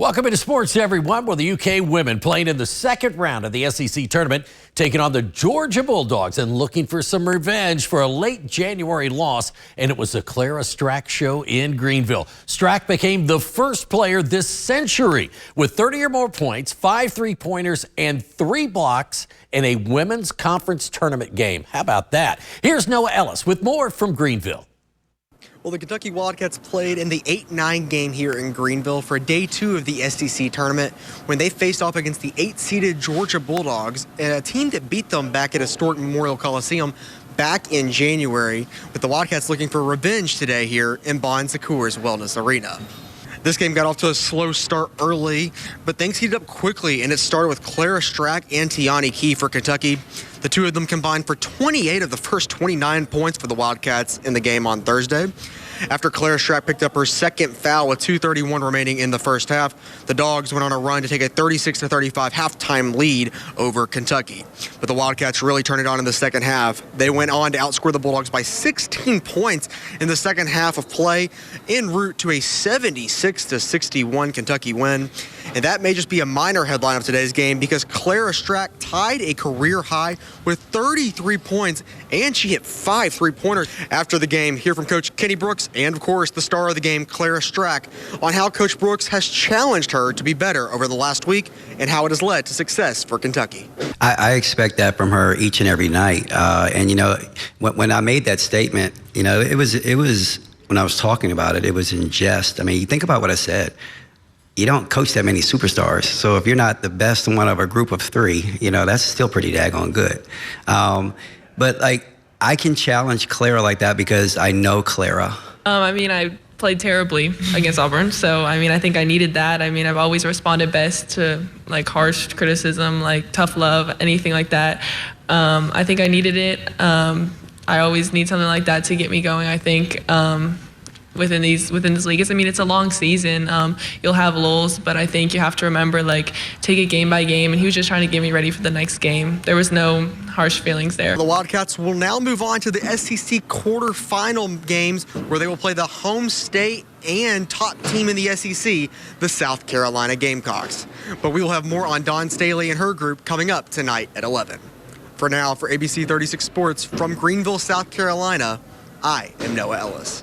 Welcome into sports, everyone. Well, the UK women playing in the second round of the SEC Tournament, taking on the Georgia Bulldogs and looking for some revenge for a late January loss. And it was the Clara Strack show in Greenville. Strack became the first player this century with 30 or more points, 5 3-pointers, and 3 blocks in a women's conference tournament game. How about that? Here's Noah Ellis with more from Greenville. Well, the Kentucky Wildcats played in the 8-9 game here in Greenville for day 2 of the SEC tournament when they faced off against the 8-seeded Georgia Bulldogs, and a team that beat them back at historic Memorial Coliseum back in January, with the Wildcats looking for revenge today here in Bon Secours Wellness Arena. This game got off to a slow start early, but things heated up quickly, and it started with Clara Strack and Tiani Key for Kentucky. The two of them combined for 28 of the first 29 points for the Wildcats in the game on Thursday. After Clara Strack picked up her second foul with 2:31 remaining in the first half, the Dogs went on a run to take a 36-35 halftime lead over Kentucky. But the Wildcats really turned it on in the second half. They went on to outscore the Bulldogs by 16 points in the second half of play, en route to a 76-61 Kentucky win. And that may just be a minor headline of today's game because Clara Strack tied a career high with 33 points, and she hit 5 3-pointers. After the game, hear from Coach Kenny Brooks and, of course, the star of the game, Clara Strack, on how Coach Brooks has challenged her to be better over the last week and how it has led to success for Kentucky. I expect that from her each and every night. And, you know, when I made that statement, you know, it was when I was talking about it, it was in jest. I mean, you think about what I said. You don't coach that many superstars. So if you're not the best one of a group of 3, you know, that's still pretty daggone good. But, like, I can challenge Clara like that because I know Clara. I mean, I played terribly against Auburn, so, I mean, I think I needed that. I mean, I've always responded best to, like, harsh criticism, like tough love, anything like that. I think I needed it. I always need something like that to get me going, I think. Within this league. I mean, it's a long season. You'll have lulls, but I think you have to remember, like, take it game by game, and he was just trying to get me ready for the next game. There was no harsh feelings there. The Wildcats will now move on to the SEC quarterfinal games where they will play the home state and top team in the SEC, the South Carolina Gamecocks. But we will have more on Dawn Staley and her group coming up tonight at 11. For now, for ABC 36 Sports from Greenville, South Carolina, I am Noah Ellis.